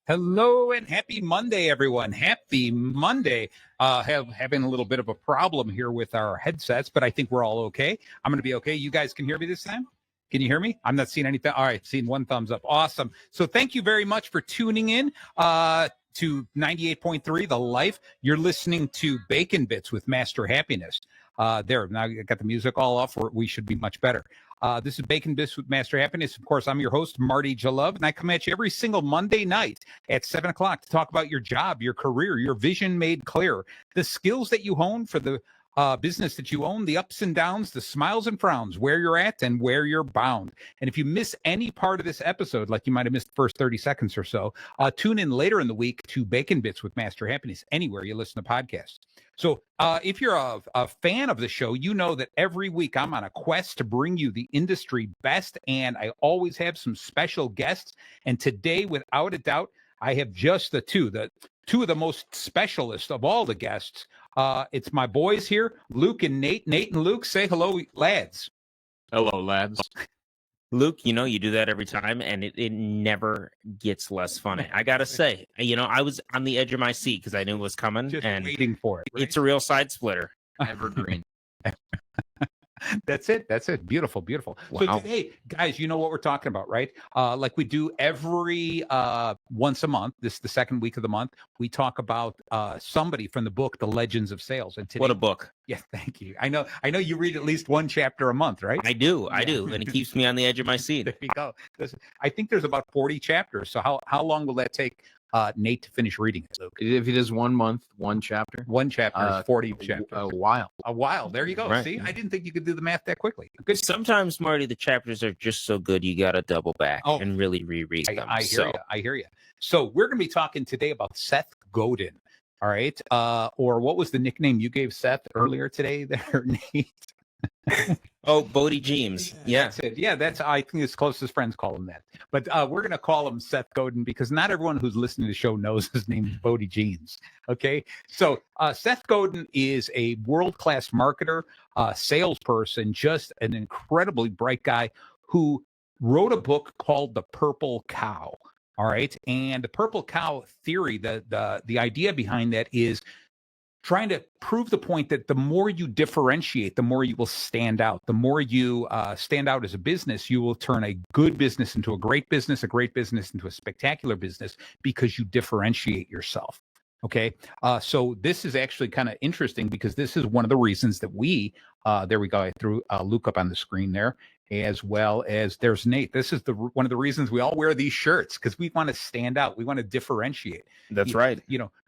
Hello and happy Monday, everyone. Happy Monday. Having a little bit of a problem here with our headsets, but I think we're all okay. I'm going to be okay. You guys can hear me this time? Can you hear me? I'm not seeing anything. All right, seeing one thumbs up. Awesome. So thank you very much for tuning in to 98.3 The Life. You're listening to Bacon Bits with Master Happiness. There, now I got the music all off. We should be much better. This is Bacon Bits with Master Happiness. Of course, I'm your host, Marty Jalove, and I come at you every single Monday night at 7 o'clock to talk about your job, your career, your vision made clear, the skills that you hone for the business that you own, the ups and downs, the smiles and frowns, where you're at and where you're bound. And if you miss any part of this episode, like you might have missed the first 30 seconds or so, tune in later in the week to Bacon Bits with Master Happiness, anywhere you listen to podcasts. So if you're a fan of the show, you know that every week I'm on a quest to bring you the industry best, and I always have some special guests. And today, without a doubt, I have just the two of the most specialist of all the guests. It's my boys here, Luke and Nate. Nate and Luke, say hello, lads. Hello, lads. Luke, you do that every time, and it never gets less funny. I got to say, I was on the edge of my seat because I knew it was coming. Just and waiting for it. Right? It's a real side splitter. Evergreen. That's it. Beautiful. Wow. So today, guys, you know what we're talking about, right? Like we do every once a month. This is the second week of the month. We talk about somebody from the book, The Legends of Sales. And today, What a book. Yeah, thank you. I know you read at least one chapter a month, right? I do. And it keeps me on the edge of my seat. There you go. I think there's about 40 chapters. So how long will that take Nate to finish reading it, Luke? If he does 1 month, one chapter. One chapter is 40 chapters. A while. A while. There you go. Right. See, I didn't think you could do the math that quickly. Good. Sometimes, Marty, the chapters are just so good you got to double back and really reread them. I hear you. So we're going to be talking today about Seth Godin. All right. Or what was the nickname you gave Seth earlier today there, Nate? Oh, Bodie James. Yeah. That's it. Yeah, I think his closest friends call him that. But we're going to call him Seth Godin because not everyone who's listening to the show knows his name is Bodie Jeans. Okay. So Seth Godin is a world-class marketer, salesperson, just an incredibly bright guy who wrote a book called The Purple Cow. All right. And the Purple Cow theory, the idea behind that is trying to prove the point that the more you differentiate, the more you will stand out. The more you stand out as a business, you will turn a good business into a great business into a spectacular business because you differentiate yourself. Okay. So this is actually kind of interesting because this is one of the reasons that there we go. I threw Luke up on the screen there, as well as there's Nate. This is one of the reasons we all wear these shirts because we want to stand out. We want to differentiate. That's right.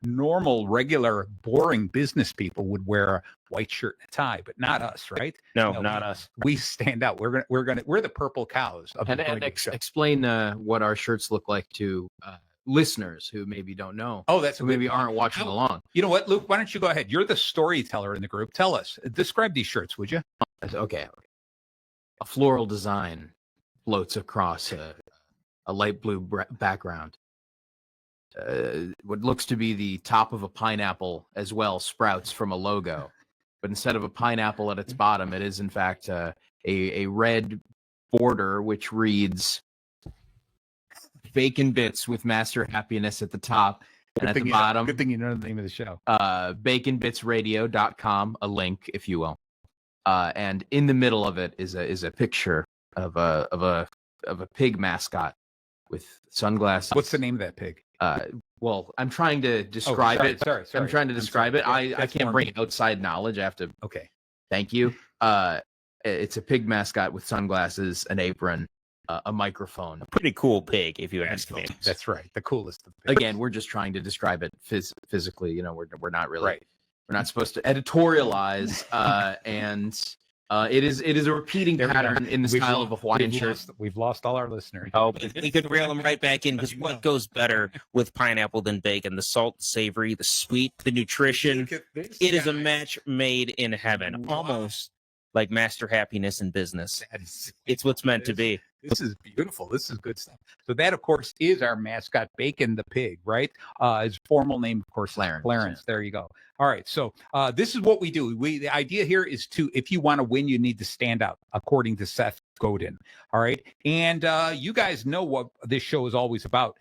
Normal, regular, boring business people would wear a white shirt and a tie, but not us, right? No, not us. We stand out. We're the purple cows. Explain what our shirts look like to listeners who maybe don't know. Oh, that's who maybe aren't watching along. You know what, Luke? Why don't you go ahead? You're the storyteller in the group. Tell us. Describe these shirts, would you? Okay. A floral design floats across a light blue background. What looks to be the top of a pineapple as well sprouts from a logo. But instead of a pineapple at its bottom, it is in fact a red border which reads Bacon Bits with Master Happiness at the top. And at the bottom, good thing you know the name of the show. baconbitsradio.com, a link, if you will. And in the middle of it is a picture of a pig mascot with sunglasses. What's the name of that pig? Well, I'm trying to describe it. Sorry. I'm trying to describe it. I can't bring outside knowledge. I have to. Okay. Thank you. It's a pig mascot with sunglasses, an apron, a microphone. A pretty cool pig, if you ask me. That's right. The coolest of pigs. Again, we're just trying to describe it physically. We're not really. Right. We're not supposed to editorialize, and it is a repeating pattern in the style of a Hawaiian shirt. We've lost all our listeners. Oh, but we could reel them right back in because what goes better with pineapple than bacon? The salt, the savory, the sweet, the nutrition. It is a match made in heaven, almost like Master Happiness in business. It's what's meant to be. This is beautiful. This is good stuff. So that, of course, is our mascot, Bacon the pig, right? His formal name, of course, Clarence. Clarence. Yeah. There you go. All right. So this is what we do. The idea here is if you want to win, you need to stand out, according to Seth Godin. All right. And you guys know what this show is always about.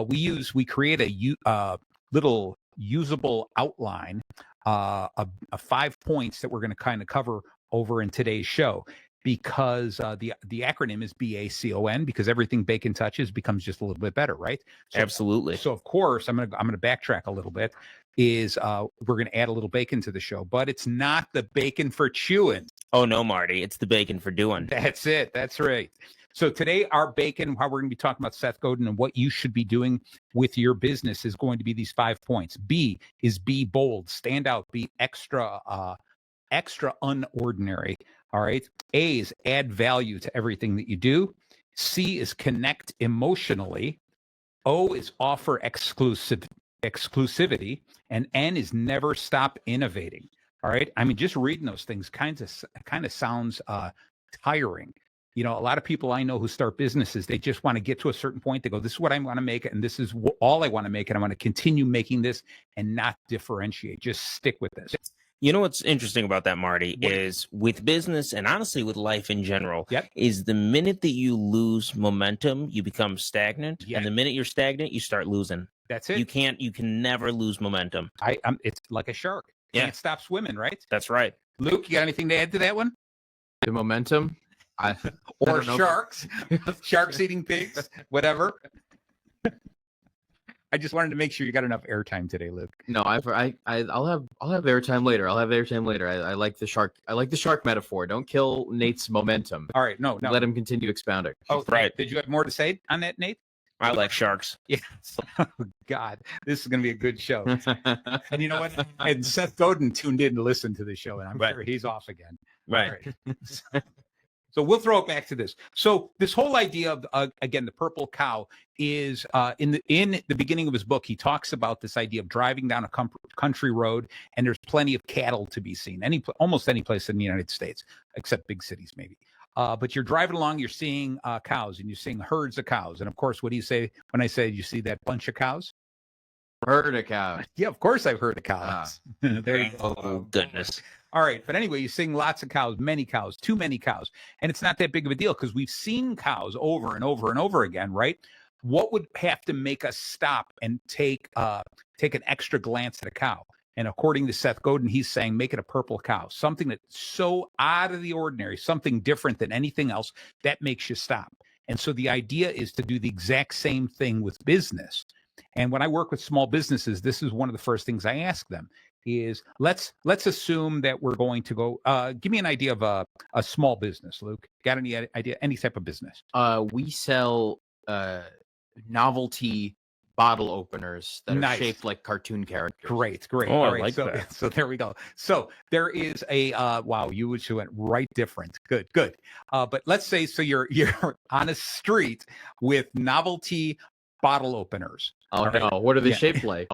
we create a little usable outline, of 5 points that we're going to kind of cover over in today's show, because the acronym is BACON, because everything bacon touches becomes just a little bit better, right? So, Absolutely. So of course, I'm gonna backtrack a little bit. We're gonna add a little bacon to the show, but it's not the bacon for chewing. Oh no, Marty, it's the bacon for doing. That's it. That's right. So today, our bacon, how we're going to be talking about Seth Godin and what you should be doing with your business, is going to be these 5 points. B is be bold, stand out, be extra unordinary. All right. A is add value to everything that you do. C is connect emotionally. O is offer exclusivity, and N is never stop innovating. All right. I mean, just reading those things kind of sounds tiring. You know, a lot of people I know who start businesses, they just want to get to a certain point. They go, this is what I want to make, and this is all I want to make, and I want to continue making this and not differentiate. Just stick with this. You know what's interesting about that, Marty, is with business and honestly with life in general, is the minute that you lose momentum, you become stagnant. And the minute you're stagnant, you start losing. That's it. You can never lose momentum. It's like a shark. Can't stop swimming, right? That's right. Luke, you got anything to add to that one? The momentum? Or sharks. Sharks eating pigs, whatever. I just wanted to make sure you got enough airtime today, Luke. No, I'll have airtime later. I like the shark. I like the shark metaphor. Don't kill Nate's momentum. All right, no. Let him continue expounding. Oh, right. Did you have more to say on that, Nate? I like sharks. Yes. Oh, God, this is going to be a good show. And you know what? And Seth Godin tuned in to listen to the show, and I'm sure he's off again. Right. So we'll throw it back to this. So this whole idea of, again, the purple cow is in the beginning of his book, he talks about this idea of driving down a country road, and there's plenty of cattle to be seen, almost any place in the United States, except big cities maybe. But you're driving along, you're seeing cows, and you're seeing herds of cows. And of course, what do you say when I say you see that bunch of cows? Herd of cows. Yeah, of course I've heard of cows. There you go. Oh, goodness. All right. But anyway, you're seeing lots of cows, many cows, too many cows. And it's not that big of a deal because we've seen cows over and over and over again, right? What would have to make us stop and take an extra glance at a cow? And according to Seth Godin, he's saying make it a purple cow, something that's so out of the ordinary, something different than anything else that makes you stop. And so the idea is to do the exact same thing with business. And when I work with small businesses, this is one of the first things I ask them is let's assume that we're going to go, give me an idea of a small business, Luke. Got any idea, any type of business? We sell novelty bottle openers that are shaped like cartoon characters. Great. Oh, All right, I like that. So there we go. So there is a wow, you went right different. Good. But let's say so you're on a street with novelty bottle openers. Oh no, what are they shaped like?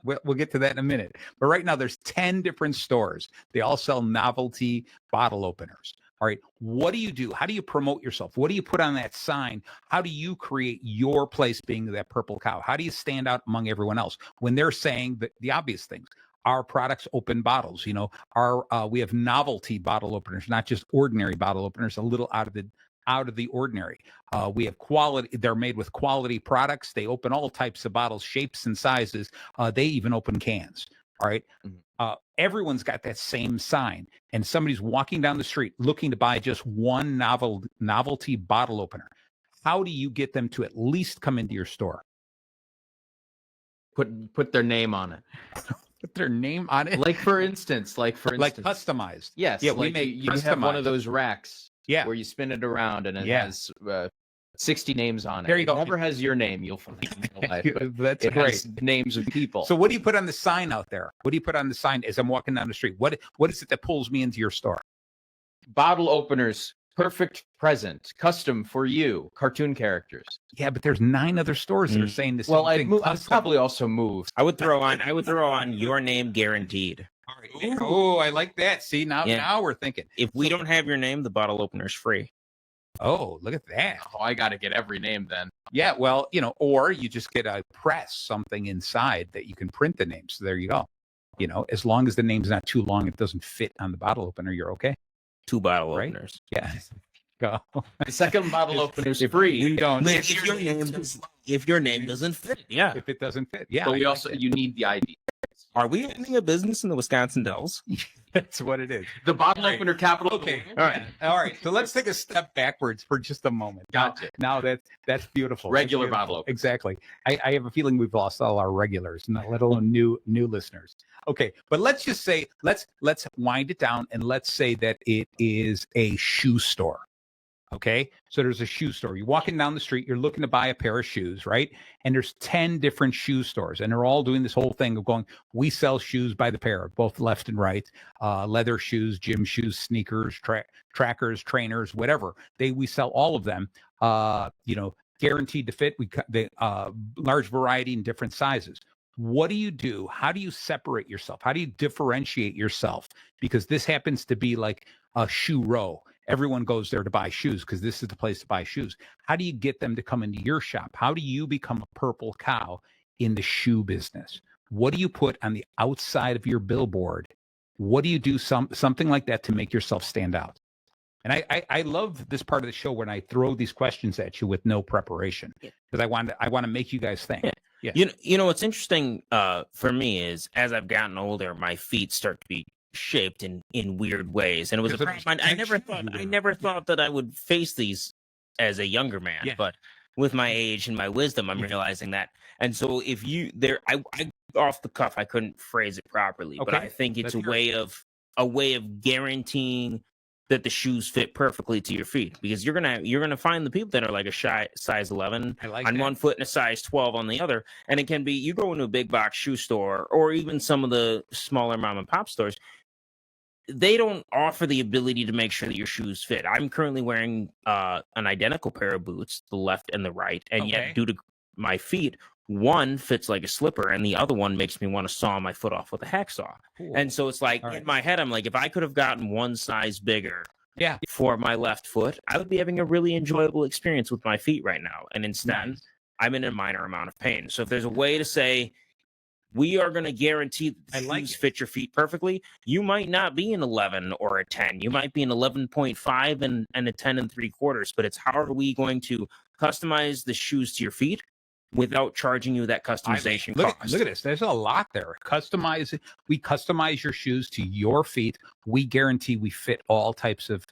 We'll get to that in a minute. But right now there's 10 different stores. They all sell novelty bottle openers. All right. What do you do? How do you promote yourself? What do you put on that sign? How do you create your place being that purple cow? How do you stand out among everyone else when they're saying the obvious things? Our products open bottles, we have novelty bottle openers, not just ordinary bottle openers, a little out of the ordinary. We have quality. They're made with quality products. They open all types of bottles, shapes and sizes. They even open cans. All right. Everyone's got that same sign, and somebody's walking down the street looking to buy just one novelty bottle opener. How do you get them to at least come into your store? Put their name on it. Put their name on it. Like for instance, customized. Yes. Yeah, like we make you have one of those racks. Yeah. Where you spin it around and it has 60 names on it. There you go. It never has your name. You'll find That's it great. has names of people. So what do you put on the sign out there? What do you put on the sign as I'm walking down the street? What is it that pulls me into your store? Bottle openers, perfect present, custom for you, cartoon characters. Yeah, but there's 9 other stores that are saying the same thing. I'd probably also move. I would throw on your name guaranteed. All right. Oh, I like that. See, now we're thinking. If we don't have your name, the bottle opener's free. Oh, look at that. Oh, I got to get every name then. Yeah, well, or you just get a press, something inside that you can print the name. So there you go. As long as the name's not too long, it doesn't fit on the bottle opener, you're okay. 2 bottle openers. Yeah. go. The second bottle opener is free. We don't. If your name doesn't fit, yeah. If it doesn't fit, yeah. But you need the ID. Are we opening a business in the Wisconsin Dells? That's what it is. The bottle opener capital. Okay. All right. So let's take a step backwards for just a moment. Gotcha. Now that's beautiful. Regular That's beautiful. bottle opener. Exactly. I have a feeling we've lost all our regulars, not let alone new listeners. Okay, but let's just say let's wind it down and let's say that it is a shoe store. Okay, so there's a shoe store. You're walking down the street, you're looking to buy a pair of shoes, right? And there's 10 different shoe stores, and they're all doing this whole thing of going, we sell shoes by the pair, both left and right, leather shoes, gym shoes, sneakers, trackers, trainers, whatever. We sell all of them, guaranteed to fit. Large variety in different sizes. What do you do? How do you separate yourself? How do you differentiate yourself? Because this happens to be like a shoe row. Everyone goes there to buy shoes because this is the place to buy shoes. How do you get them to come into your shop? How do you become a purple cow in the shoe business? What do you put on the outside of your billboard? What do you do something like that to make yourself stand out? And I love this part of the show when I throw these questions at you with no preparation because I want to make you guys think. Yeah. You know what's interesting for me is as I've gotten older, my feet start to be shaped in weird ways, and it was a problem. I never thought that I would face these as a younger man, but with my age and my wisdom, I'm realizing that. And so if I off the cuff, I couldn't phrase it properly, but I think it's a way of guaranteeing that the shoes fit perfectly to your feet, because you're gonna find the people that are like a size 11 on one foot and a size 12 on the other, and it can be you go into a big box shoe store or even some of the smaller mom and pop stores. They don't offer the ability to make sure that your shoes fit. I'm currently wearing an identical pair of boots, the left and the right, and yet due to my feet, one fits like a slipper and the other one makes me want to saw my foot off with a hacksaw. Cool. And so it's like in my head, I'm like, if I could have gotten one size bigger for my left foot, I would be having a really enjoyable experience with my feet right now. And instead, I'm in a minor amount of pain. So if there's a way to say, we are going to guarantee that the shoes fit your feet perfectly, you might not be an 11 or a 10. You might be an 11.5 and a 10 3/4. But it's how are we going to customize the shoes to your feet without charging you that customization cost? Look at this. There's a lot there. We customize your shoes to your feet. We guarantee we fit all types of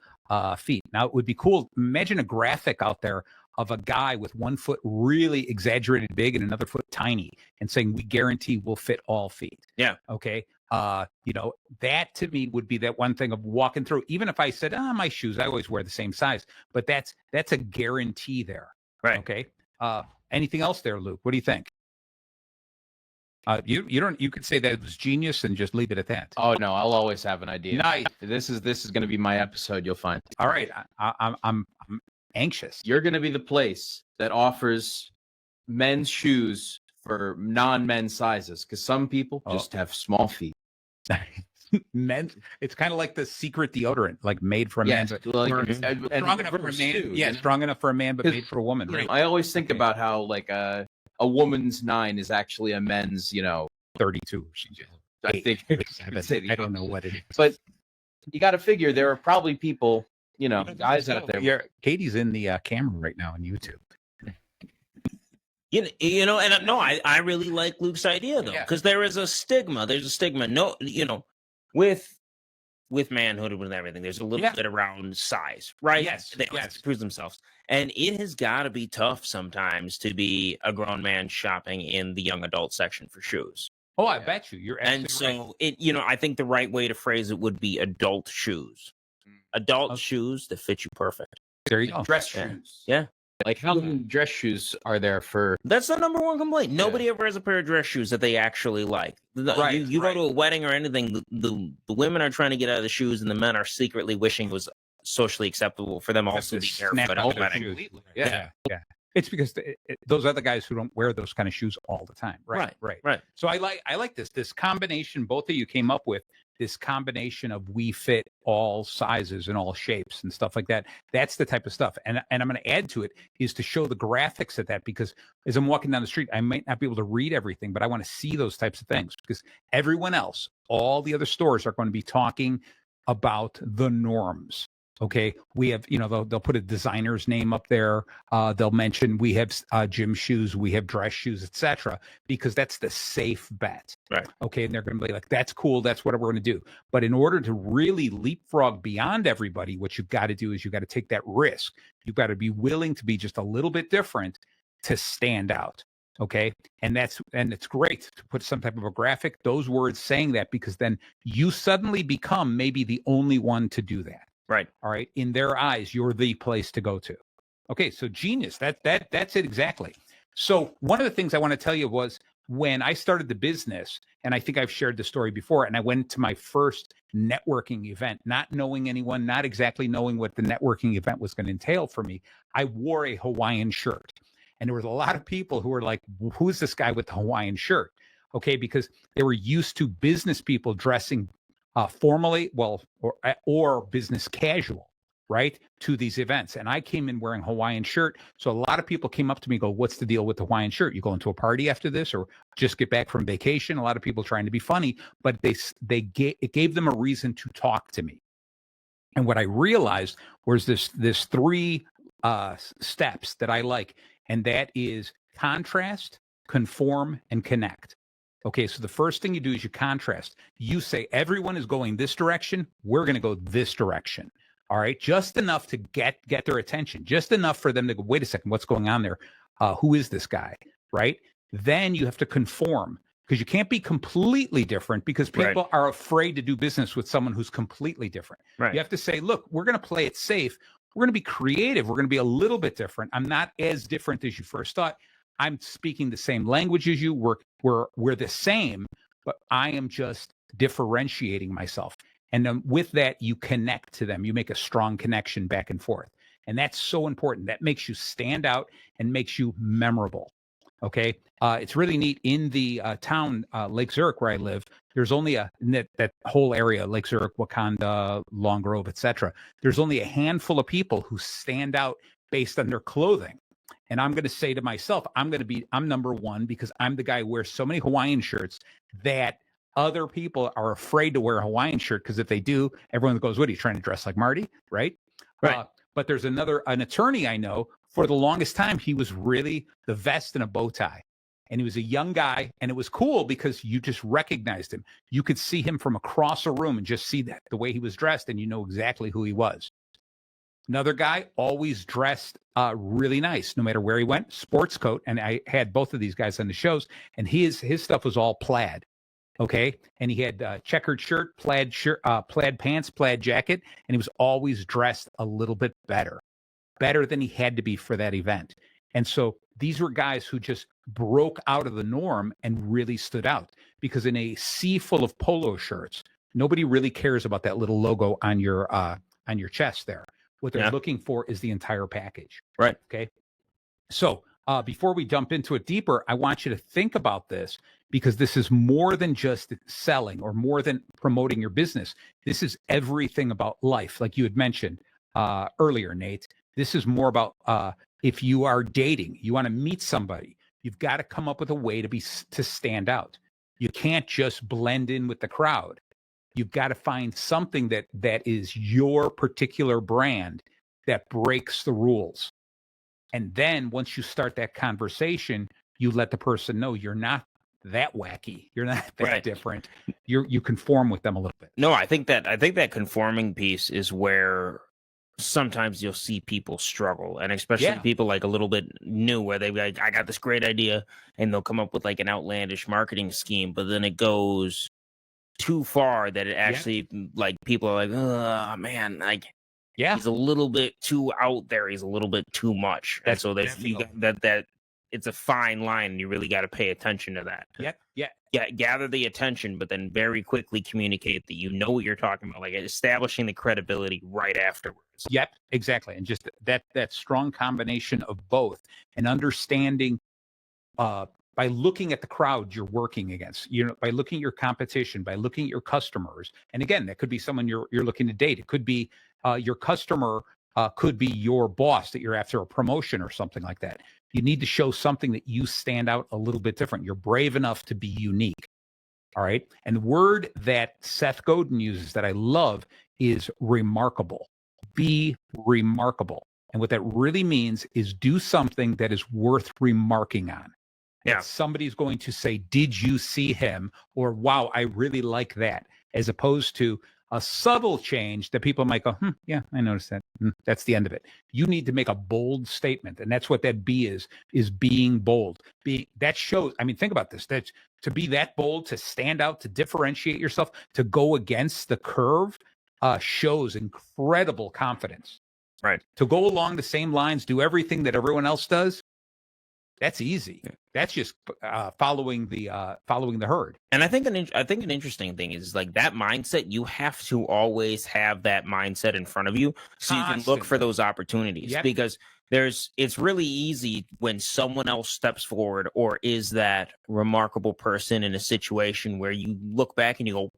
feet. Now, it would be cool. Imagine a graphic out there of a guy with one foot really exaggerated big and another foot tiny and saying, we guarantee we'll fit all feet. Yeah. Okay. That to me would be that one thing of walking through, even if I said, my shoes, I always wear the same size, but that's a guarantee there. Right. Okay. Anything else there, Luke? What do you think? You could say that it was genius and just leave it at that. Oh no, I'll always have an idea. Nice. This is going to be my episode. You'll find. All right. I'm anxious. You're going to be the place that offers men's shoes for non-men's sizes, because some people just have small feet. Men, it's kind of like the secret deodorant, like made for a man. But strong enough for a man. Strong enough for a man, but made for a woman. Right. I always think about how like a woman's 9 is actually a men's, 32. I think I don't know what it is, but you got to figure there are probably people, guys out there. Yeah, Katie's in the camera right now on YouTube. I really like Luke's idea though, because there is a stigma. There's a stigma. No, with manhood and with everything, there's a little bit around size, right? Yes, they have to prove themselves, and it has got to be tough sometimes to be a grown man shopping in the young adult section for shoes. Oh, I bet you. You're so right. I think the right way to phrase it would be adult shoes. Adult shoes that fit you perfect. There you go. Dress shoes. Yeah. Like how many dress shoes are there for? That's the number one complaint. Nobody ever has a pair of dress shoes that they actually like. You go to a wedding or anything, the women are trying to get out of the shoes and the men are secretly wishing it was socially acceptable for them also to be careful at a wedding. Yeah. It's because those are the guys who don't wear those kind of shoes all the time. Right. So I like this combination both of you came up with, this combination of we fit all sizes and all shapes and stuff like that. That's the type of stuff. And I'm going to add to it is to show the graphics of that, because as I'm walking down the street, I might not be able to read everything, but I want to see those types of things, because everyone else, all the other stores are going to be talking about the norms. Okay, we have, they'll put a designer's name up there. They'll mention we have gym shoes, we have dress shoes, etc., because that's the safe bet. Right. Okay, and they're going to be like, that's cool, that's what we're going to do. But in order to really leapfrog beyond everybody, what you've got to do is you've got to take that risk. You've got to be willing to be just a little bit different to stand out. Okay. And it's great to put some type of a graphic, those words saying that, because then you suddenly become maybe the only one to do that. Right. All right. In their eyes, you're the place to go to. Okay. So genius. That's it exactly. So one of the things I want to tell you was when I started the business, and I think I've shared the story before, and I went to my first networking event, not knowing anyone, not exactly knowing what the networking event was going to entail for me. I wore a Hawaiian shirt. And there was a lot of people who were like, who's this guy with the Hawaiian shirt? Okay, because they were used to business people dressing formally, or business casual, right, to these events. And I came in wearing Hawaiian shirt. So a lot of people came up to me and go, what's the deal with the Hawaiian shirt? You going to a party after this or just get back from vacation? A lot of people trying to be funny, but it gave them a reason to talk to me. And what I realized was this three steps that I like. And that is contrast, conform, and connect. Okay, so the first thing you do is you contrast. You say, everyone is going this direction. We're going to go this direction. All right, just enough to get their attention, just enough for them to go, wait a second, what's going on there? Who is this guy, right? Then you have to conform, because you can't be completely different, because people are afraid to do business with someone who's completely different. Right. You have to say, look, we're going to play it safe. We're going to be creative. We're going to be a little bit different. I'm not as different as you first thought. I'm speaking the same language as you. We're the same, but I am just differentiating myself. And then with that, you connect to them. You make a strong connection back and forth. And that's so important. That makes you stand out and makes you memorable. Okay. It's really neat in the town, Lake Zurich, where I live. There's only that whole area, Lake Zurich, Wakanda, Long Grove, etc. There's only a handful of people who stand out based on their clothing. And I'm going to say to myself, I'm number one, because I'm the guy who wears so many Hawaiian shirts that other people are afraid to wear a Hawaiian shirt, because if they do, everyone goes, what are you trying to dress like Marty? Right. But there's an attorney I know. For the longest time, he was really the vest and a bow tie. And he was a young guy, and it was cool because you just recognized him. You could see him from across a room and just see that the way he was dressed, and you know exactly who he was. Another guy always dressed really nice, no matter where he went, sports coat. And I had both of these guys on the shows, and his stuff was all plaid. Okay. And he had checkered shirt, plaid pants, plaid jacket, and he was always dressed a little bit better than he had to be for that event. And so these were guys who just broke out of the norm and really stood out, because in a sea full of polo shirts, nobody really cares about that little logo on your chest there. What they're looking for is the entire package. Right. Okay. So before we jump into it deeper, I want you to think about this, because this is more than just selling or more than promoting your business. This is everything about life. Like you had mentioned earlier, Nate, this is more about if you are dating, you want to meet somebody, you've got to come up with a way to stand out. You can't just blend in with the crowd. You've got to find something that is your particular brand that breaks the rules. And then once you start that conversation, you let the person know you're not that wacky. You're not that different. You conform with them a little bit. No, I think that conforming piece is where sometimes you'll see people struggle, and especially people like a little bit new, where they like, I got this great idea, and they'll come up with like an outlandish marketing scheme, but then it goes too far that it actually like people are like, oh man, like he's a little bit too out there, he's a little bit too much. And so that it's a fine line, and you really got to pay attention to that. Gather the attention, but then very quickly communicate that you know what you're talking about, like establishing the credibility right afterwards. Yep, exactly. And just that strong combination of both, and understanding by looking at the crowd you're working against, by looking at your competition, by looking at your customers. And again, that could be someone you're looking to date. It could be your customer, could be your boss that you're after a promotion or something like that. You need to show something that you stand out a little bit different. You're brave enough to be unique. All right. And the word that Seth Godin uses that I love is remarkable. be remarkable. And what that really means is do something that is worth remarking on. Yeah. That somebody's going to say, did you see him? Or, wow, I really like that. As opposed to a subtle change that people might go, yeah, I noticed that. That's the end of it. You need to make a bold statement. And that's what that B is being bold. That shows, I mean, think about this. That's to be that bold, to stand out, to differentiate yourself, to go against the curve, shows incredible confidence. Right. To go along the same lines, do everything that everyone else does, that's easy. That's just following the herd. And I think an interesting thing is like that mindset. You have to always have that mindset in front of you, so you can look for those opportunities. Yep. Because it's really easy when someone else steps forward or is that remarkable person in a situation where you look back and you go,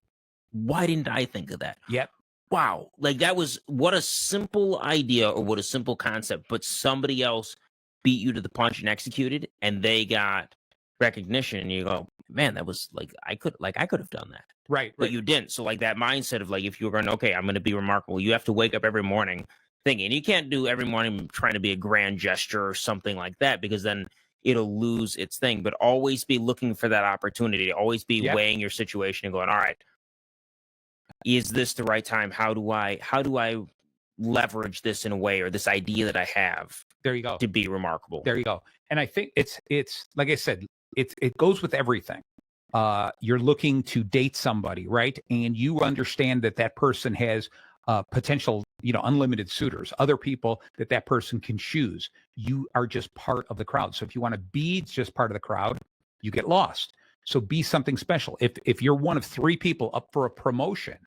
"Why didn't I think of that?" Yep. Wow, like that was what a simple idea or what a simple concept, but somebody else beat you to the punch and executed, and they got recognition. And you go, man, that was like I could have done that, Right? But you didn't. So like that mindset of like if you were going, okay, I'm going to be remarkable. You have to wake up every morning thinking. You can't do every morning trying to be a grand gesture or something like that because then it'll lose its thing. But always be looking for that opportunity. Always be weighing your situation and going, all right, is this the right time? How do I leverage this in a way or this idea that I have? There you go. To be remarkable. There you go. And I think it's like I said, it goes with everything. You're looking to date somebody, right? And you understand that person has potential, unlimited suitors, other people that person can choose. You are just part of the crowd. So if you want to be just part of the crowd, you get lost. So be something special. If you're one of 3 people up for a promotion,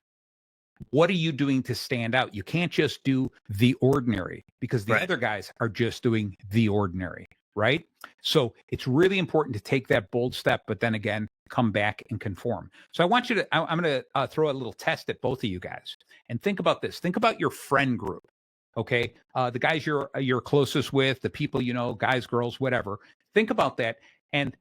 what are you doing to stand out? You can't just do the ordinary because the other guys are just doing the ordinary, right? So it's really important to take that bold step, but then again, come back and conform. So I'm going to throw a little test at both of you guys and think about this. Think about your friend group, okay? The guys you're closest with, the people, guys, girls, whatever. Think about that and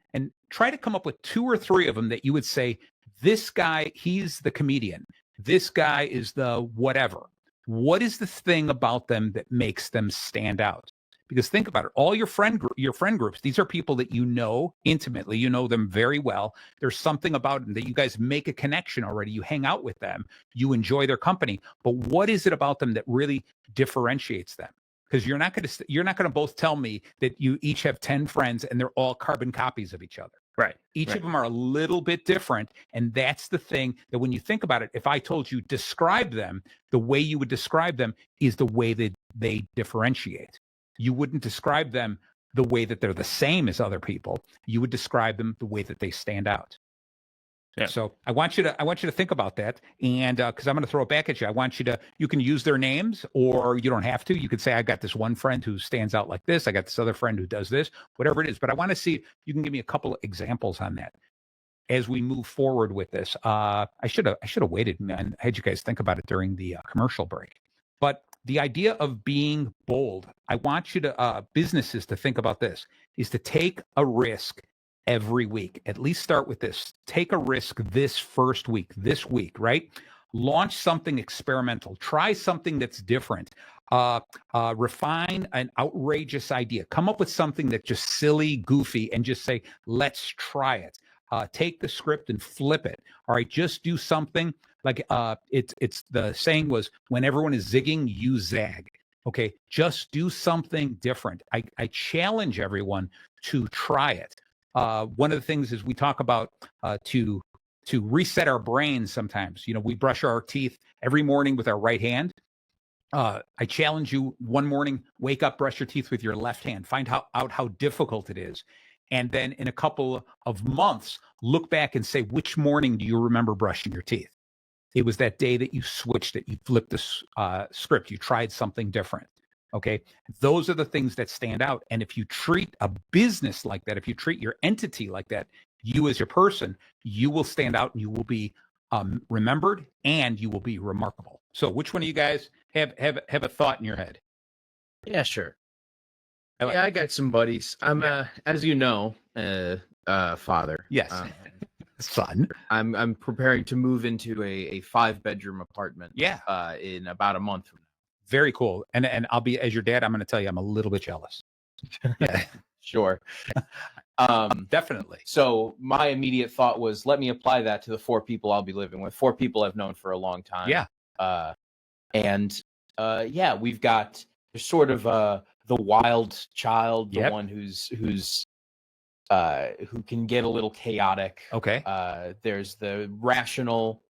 try to come up with 2 or 3 of them that you would say, this guy, he's the comedian. This guy is the whatever. What is the thing about them that makes them stand out? Because think about it. All your friend groups, these are people that you know intimately. You know them very well. There's something about them that you guys make a connection already. You hang out with them. You enjoy their company. But what is it about them that really differentiates them? Because you're not going to both tell me that you each have 10 friends and they're all carbon copies of each other. Right. Each of them are a little bit different. And that's the thing that when you think about it, if I told you describe them, the way you would describe them is the way that they differentiate. You wouldn't describe them the way that they're the same as other people. You would describe them the way that they stand out. Yeah. So I want you to think about that. And because I'm going to throw it back at you, you can use their names or you don't have to. You could say, I got this one friend who stands out like this. I got this other friend who does this, whatever it is. But I want to see if you can give me a couple of examples on that as we move forward with this. I should have waited and had you guys think about it during the commercial break. But the idea of being bold, I want you to, businesses to think about this, is to take a risk every week. At least start with this. Take a risk this week, right? Launch something experimental. Try something that's different. Refine an outrageous idea. Come up with something that's just silly, goofy, and just say, let's try it. Take the script and flip it. All right, just do something like it's the saying was, when everyone is zigging, you zag. Okay, just do something different. I challenge everyone to try it. One of the things is we talk about to reset our brains sometimes. We brush our teeth every morning with our right hand. I challenge you one morning, wake up, brush your teeth with your left hand. Find out how difficult it is. And then in a couple of months, look back and say, which morning do you remember brushing your teeth? It was that day that you switched it. You flipped the script. You tried something different. Okay. Those are the things that stand out. And if you treat a business like that, if you treat your entity like that, you as your person, you will stand out and you will be remembered and you will be remarkable. So which one of you guys have a thought in your head? Yeah, sure. I got some buddies. I'm, as you know, father. Yes. Son. I'm preparing to move into a 5-bedroom apartment. Yeah. In about a month from now. Very cool. And I'll be, as your dad, I'm going to tell you, I'm a little bit jealous. Yeah. Sure. Definitely. So my immediate thought was, let me apply that to the 4 people I'll be living with. 4 people I've known for a long time. Yeah. We've got, there's sort of the wild child, the Yep. one who can get a little chaotic. Okay. There's the rational,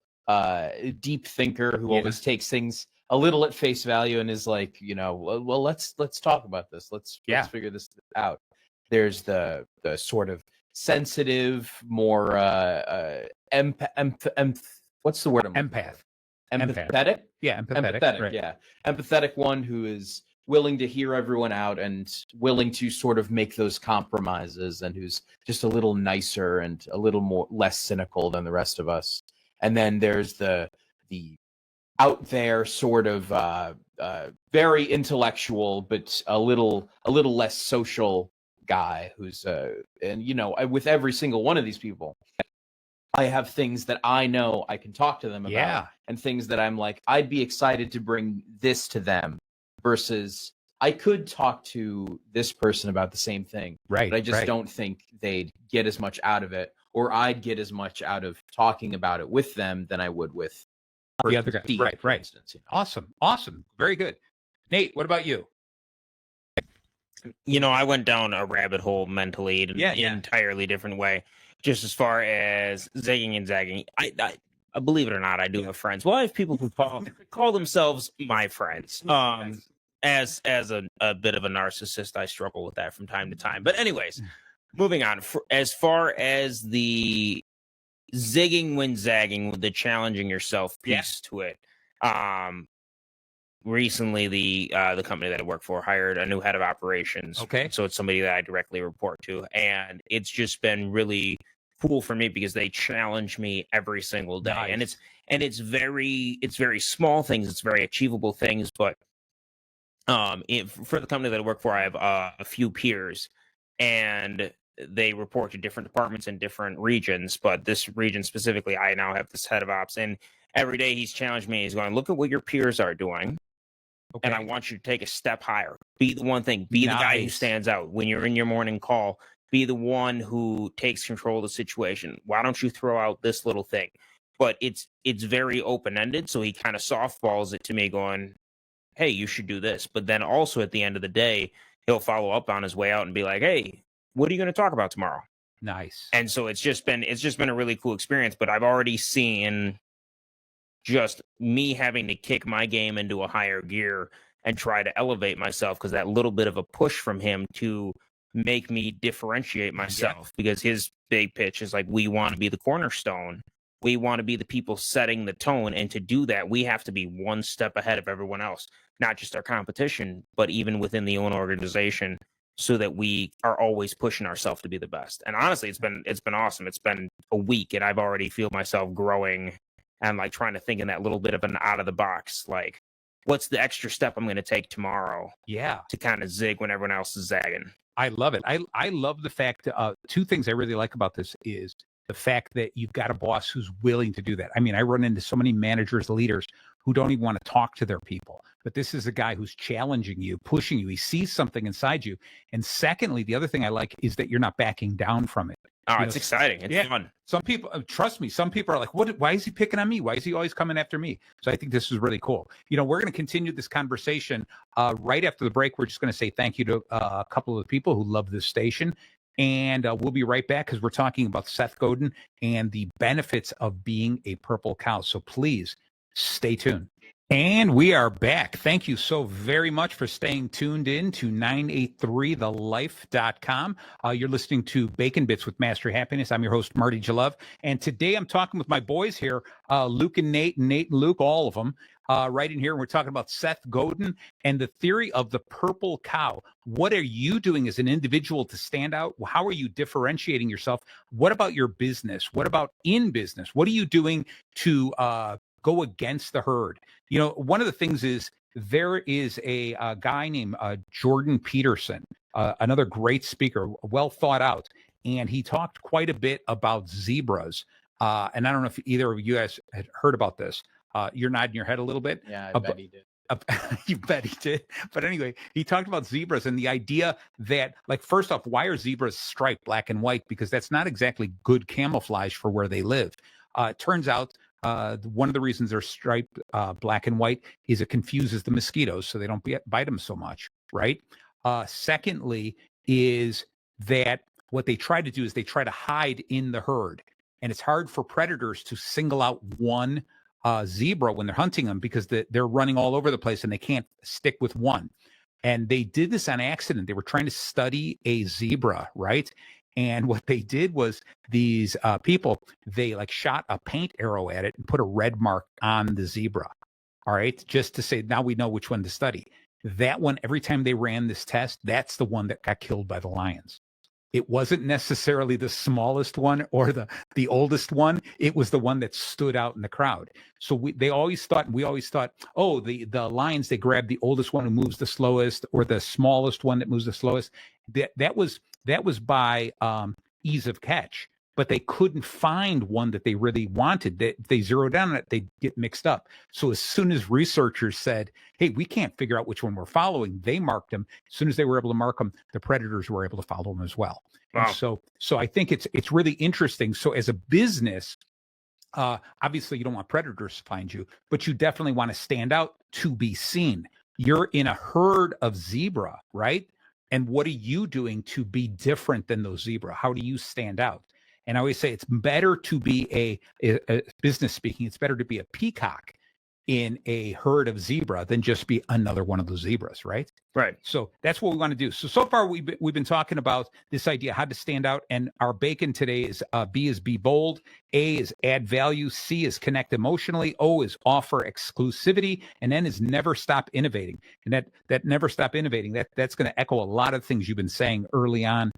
deep thinker who Yeah. always takes things a little at face value and is like, well, let's talk about this. Let's figure this out. There's the sort of sensitive, more what's the word? Empath. Empathetic? Yeah, empathetic. Right. Yeah. Empathetic one who is willing to hear everyone out and willing to sort of make those compromises, and who's just a little nicer and a little less cynical than the rest of us. And then there's the out there sort of very intellectual but a little less social guy who's with every single one of these people, I have things that I know I can talk to them about, and things that I'm like, I'd be excited to bring this to them, versus I could talk to this person about the same thing, right? But I just don't think they'd get as much out of it, or I'd get as much out of talking about it with them than I would with the other guy. Right. For instance, Awesome. Very good. Nate, what about you? I went down a rabbit hole mentally in an entirely different way. Just as far as zigging and zagging, I believe it or not, I do have friends. Well, I have people who call themselves my friends. As a bit of a narcissist, I struggle with that from time to time. But anyways, moving on. As far as the zigging when zagging, with the challenging yourself piece to it, recently the company that I work for hired a new head of operations. Okay. So it's somebody that I directly report to, and it's just been really cool for me because they challenge me every single day. Nice. And it's very small things, it's very achievable things, but for the company that I work for, I have a few peers, and they report to different departments in different regions, but this region specifically, I now have this head of ops, and every day he's challenged me. He's going, look at what your peers are doing. Okay. And I want you to take a step higher. Be the one thing. Be the guy who stands out. When you're in your morning call, be the one who takes control of the situation. Why don't you throw out this little thing? But it's very open-ended, so he kind of softballs it to me going, hey, you should do this. But then also at the end of the day, he'll follow up on his way out and be like, hey, what are you going to talk about tomorrow? Nice. And so it's just been a really cool experience. But I've already seen just me having to kick my game into a higher gear and try to elevate myself, because that little bit of a push from him to make me differentiate myself, because his big pitch is like, we want to be the cornerstone. We want to be the people setting the tone. And to do that, we have to be one step ahead of everyone else, not just our competition, but even within the own organization, so that we are always pushing ourselves to be the best. And honestly, it's been awesome. It's been a week and I've already feel myself growing and like trying to think in that little bit of an out of the box, like, what's the extra step I'm going to take tomorrow? Yeah. To kind of zig when everyone else is zagging. I love it. I love the fact, 2 things I really like about this is the fact that you've got a boss who's willing to do that. I mean, I run into so many managers, leaders who don't even want to talk to their people, but this is a guy who's challenging you, pushing you. He sees something inside you. And secondly, the other thing I like is that you're not backing down from it. Oh, it's exciting. It's fun. Some people, trust me, some people are like, why is he picking on me? Why is he always coming after me? So I think this is really cool. We're going to continue this conversation right after the break. We're just going to say thank you to a couple of people who love this station. And we'll be right back because we're talking about Seth Godin and the benefits of being a purple cow. So please stay tuned. And we are back. Thank you so very much for staying tuned in to 983thelife.com. You're listening to Bacon Bits with Master Happiness. I'm your host, Marty Jalove. And today I'm talking with my boys here, Luke and Nate and Luke, all of them, right in here. And we're talking about Seth Godin and the theory of the purple cow. What are you doing as an individual to stand out? How are you differentiating yourself? What about your business? What about in business? What are you doing to go against the herd? One of the things is there is a guy named Jordan Peterson, another great speaker, well thought out, and he talked quite a bit about zebras. And I don't know if either of you guys had heard about this. You're nodding your head a little bit. Yeah, I bet he did. You bet he did. But anyway, he talked about zebras and the idea that, like, first off, why are zebras striped black and white? Because that's not exactly good camouflage for where they live. It turns out one of the reasons they're striped black and white is it confuses the mosquitoes, so they don't bite them so much, right? Secondly, is that what they try to do is they try to hide in the herd, and it's hard for predators to single out one zebra when they're hunting them because they're running all over the place and they can't stick with one. And they did this on accident. They were trying to study a zebra, right? And what they did was these people, they like shot a paint arrow at it and put a red mark on the zebra. All right. Just to say, now we know which one to study. That one, every time they ran this test, that's the one that got killed by the lions. It wasn't necessarily the smallest one or the oldest one. It was the one that stood out in the crowd. So we always thought, oh, the lions, they grab the oldest one who moves the slowest or the smallest one that moves the slowest. That was by ease of catch, but they couldn't find one that they really wanted. They zeroed down on it, they get mixed up. So as soon as researchers said, hey, we can't figure out which one we're following, they marked them. As soon as they were able to mark them, the predators were able to follow them as well. Wow. And so I think it's really interesting. So as a business, obviously you don't want predators to find you, but you definitely want to stand out to be seen. You're in a herd of zebra, right? And what are you doing to be different than those zebra? How do you stand out? And I always say it's better to be a business speaking, it's better to be a peacock in a herd of zebra than just be another one of those zebras, right? Right. So that's what we want to do. So far we've been talking about this idea, how to stand out. And our bacon today is B is be bold, A is add value, C is connect emotionally, O is offer exclusivity, and N is never stop innovating. And that never stop innovating, that's going to echo a lot of things you've been saying early on,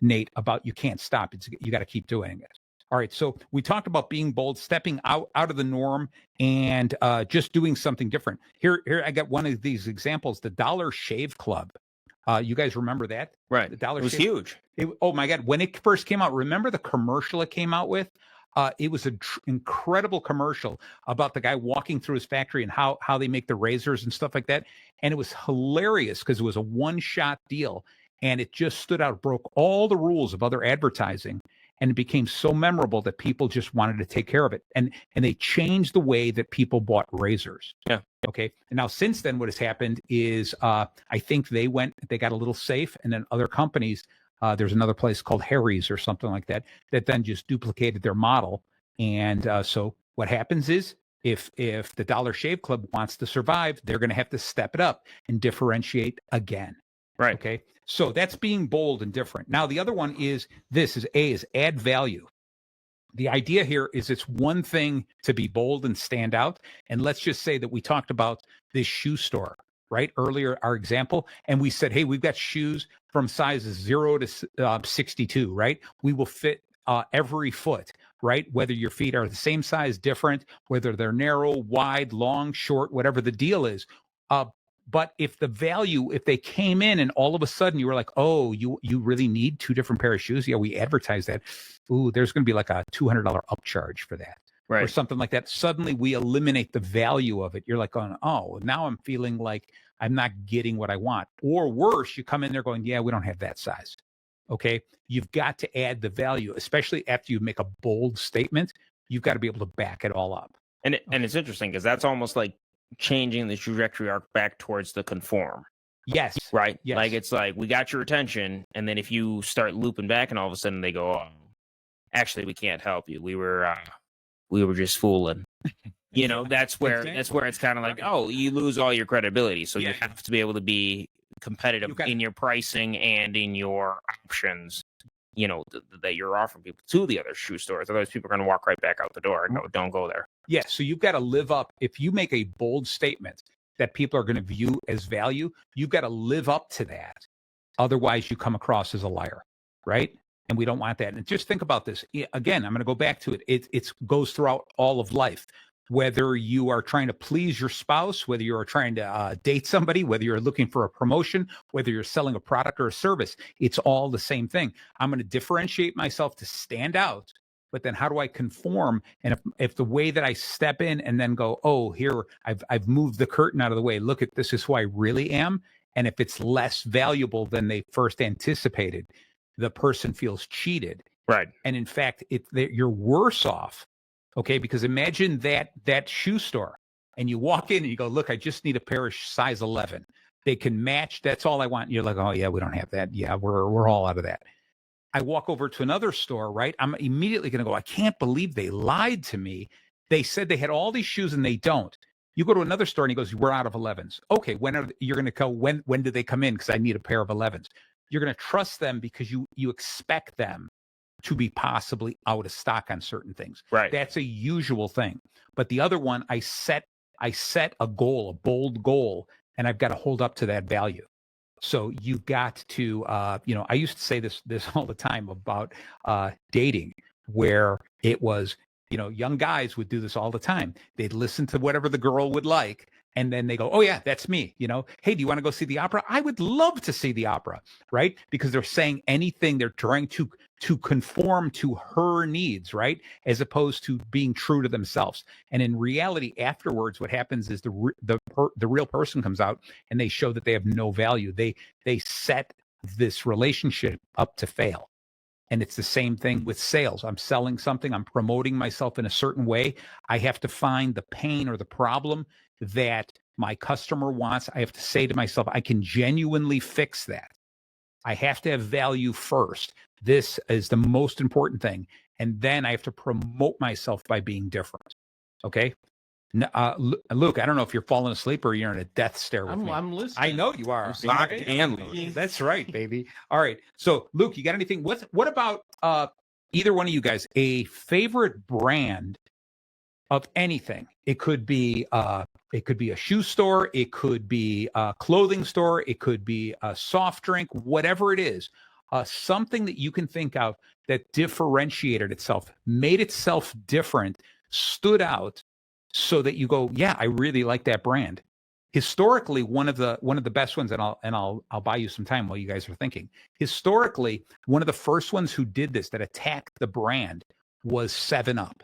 Nate, about you can't stop. You got to keep doing it. All right. So we talked about being bold, stepping out of the norm, and just doing something different. Here I got one of these examples, the Dollar Shave Club. You guys remember that? Right. The Dollar It was Shave. huge. Oh my God. When it first came out, remember the commercial it came out with? It was an incredible commercial about the guy walking through his factory and how they make the razors and stuff like that. And it was hilarious because it was a one-shot deal. And it just stood out, broke all the rules of other advertising. And it became so memorable that people just wanted to take care of it. And they changed the way that people bought razors. Yeah. Okay. And now since then, what has happened is I think they got a little safe. And then other companies, there's another place called Harry's or something like that then just duplicated their model. And so what happens is if the Dollar Shave Club wants to survive, they're going to have to step it up and differentiate again. Right. Okay. So that's being bold and different. Now, the other one is A is add value. The idea here is it's one thing to be bold and stand out. And let's just say that we talked about this shoe store, right? Earlier, our example, and we said, hey, we've got shoes from sizes 0 to 62, right? We will fit every foot, right? Whether your feet are the same size, different, whether they're narrow, wide, long, short, whatever the deal is. But if they came in and all of a sudden you were like, oh, you really need 2 different pair of shoes. Yeah, we advertise that. Ooh, there's going to be like a $200 upcharge for that. Right. Or something like that. Suddenly we eliminate the value of it. You're like, oh, now I'm feeling like I'm not getting what I want. Or worse, you come in there going, yeah, we don't have that size. Okay. You've got to add the value, especially after you make a bold statement. You've got to be able to back it all up. And it's interesting because that's almost like changing the trajectory arc back towards the conform. Yes. Right. Yes. Like it's like we got your attention, and then if you start looping back, and all of a sudden they go, "Oh, actually, we can't help you. We were just fooling." You know, that's where it's kind of like, oh, you lose all your credibility. So you have to be able to be competitive in your pricing and in your options. You know, that you're offering people to the other shoe stores. Otherwise, people are going to walk right back out the door and go, don't go there. Yeah. So you've got to live up. If you make a bold statement that people are going to view as value, you've got to live up to that. Otherwise, you come across as a liar, right? And we don't want that. And just think about this. Again, I'm going to go back to it. It goes throughout all of life. Whether you are trying to please your spouse, whether you're trying to date somebody, whether you're looking for a promotion, whether you're selling a product or a service, it's all the same thing. I'm going to differentiate myself to stand out but then how do I conform? And if the way that I step in and then go, oh, here, I've moved the curtain out of the way. Look at this is who I really am. And if it's less valuable than they first anticipated, the person feels cheated. Right. And in fact, you're worse off. Okay. Because imagine that shoe store and you walk in and you go, look, I just need a pair of size 11. They can match. That's all I want. And you're like, oh yeah, we don't have that. Yeah, we're all out of that. I walk over to another store, right? I'm immediately going to go, I can't believe they lied to me. They said they had all these shoes and they don't. You go to another store and he goes, we're out of 11s. Okay, you're going to go, when do they come in? Because I need a pair of 11s. You're going to trust them because you expect them to be possibly out of stock on certain things. Right. That's a usual thing. But the other one, I set a goal, a bold goal, and I've got to hold up to that value. So you've got to, I used to say this all the time about dating, where it was, young guys would do this all the time. They'd listen to whatever the girl would like, and then they go, oh yeah, that's me. Hey, do you want to go see the opera? I would love to see the opera, right? Because they're saying anything. They're trying to conform to her needs, right? As opposed to being true to themselves. And in reality, afterwards, what happens is the real person comes out and they show that they have no value. They set this relationship up to fail. And it's the same thing with sales. I'm selling something. I'm promoting myself in a certain way. I have to find the pain or the problem that my customer wants. I have to say to myself, I can genuinely fix that. I have to have value first. This is the most important thing. And then I have to promote myself by being different. Okay? Luke, I don't know if you're falling asleep or you're in a death stare with me. I'm listening. I know you are. Locked and loaded. That's right, baby. All right. So, Luke, you got anything? What about either one of you guys? A favorite brand of anything? It could be a shoe store. It could be a clothing store. It could be a soft drink. Whatever it is, something that you can think of that differentiated itself, made itself different, stood out, so that you go, yeah, I really like that brand. Historically, one of the best ones, and I'll buy you some time while you guys are thinking. Historically, one of the first ones who did this, that attacked the brand, was 7-Up.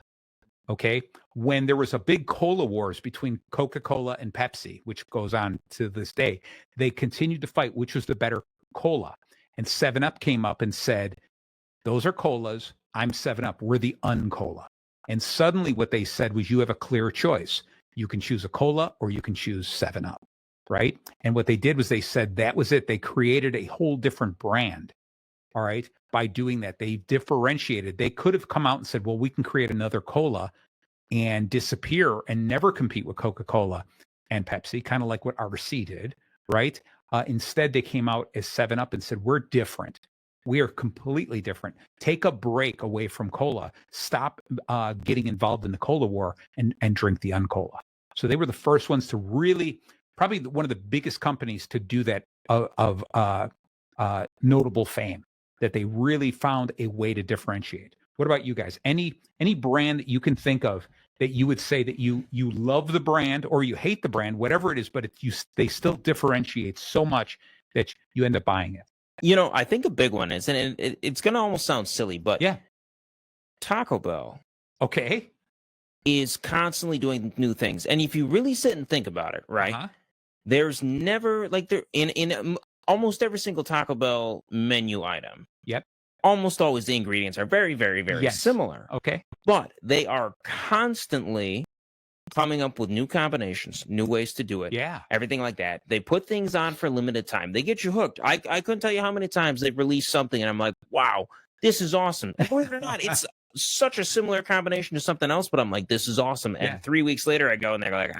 Okay, when there was a big cola wars between Coca-Cola and Pepsi, which goes on to this day, they continued to fight which was the better cola. And 7-Up came up and said, those are colas. I'm 7-Up. We're the uncola. And suddenly what they said was, you have a clear choice. You can choose a cola or you can choose 7-Up, right? And what they did was they said that was it. They created a whole different brand, all right? By doing that, they differentiated. They could have come out and said, well, we can create another cola and disappear and never compete with Coca-Cola and Pepsi, kind of like what RC did, right? Instead, they came out as 7-Up and said, we're different. We are completely different. Take a break away from cola. Stop getting involved in the cola war and drink the uncola. So they were the first ones to really, probably one of the biggest companies to do that of notable fame, that they really found a way to differentiate. What about you guys? Any brand that you can think of that you would say that you love the brand or you hate the brand, whatever it is, but they still differentiate so much that you end up buying it? I think a big one is, and it's going to almost sound silly, but yeah, Taco Bell, okay, is constantly doing new things. And if you really sit and think about it, right, there's never, like, there in almost every single Taco Bell menu item, yep, almost always the ingredients are very, very, very similar. Okay, but they are constantly coming up with new combinations, new ways to do it. Yeah. Everything like that. They put things on for limited time. They get you hooked. I couldn't tell you how many times they've released something and I'm like, wow, this is awesome. Believe it or not, it's such a similar combination to something else, but I'm like, this is awesome. And 3 weeks later I go and they're like,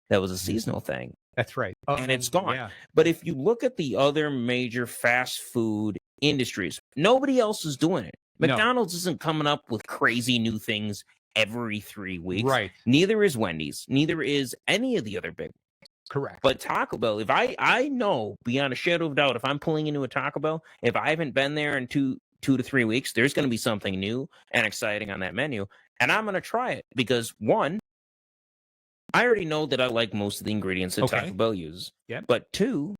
that was a seasonal thing. That's right. And it's gone. Yeah. But if you look at the other major fast food industries, nobody else is doing it. McDonald's isn't coming up with crazy new things every 3 weeks. Right. Neither is Wendy's. Neither is any of the other big ones. Correct. But Taco Bell, if I know beyond a shadow of doubt, if I'm pulling into a Taco Bell, if I haven't been there in two to 3 weeks, there's going to be something new and exciting on that menu. And I'm going to try it because, one, I already know that I like most of the ingredients that Taco Bell uses. Yep. But two,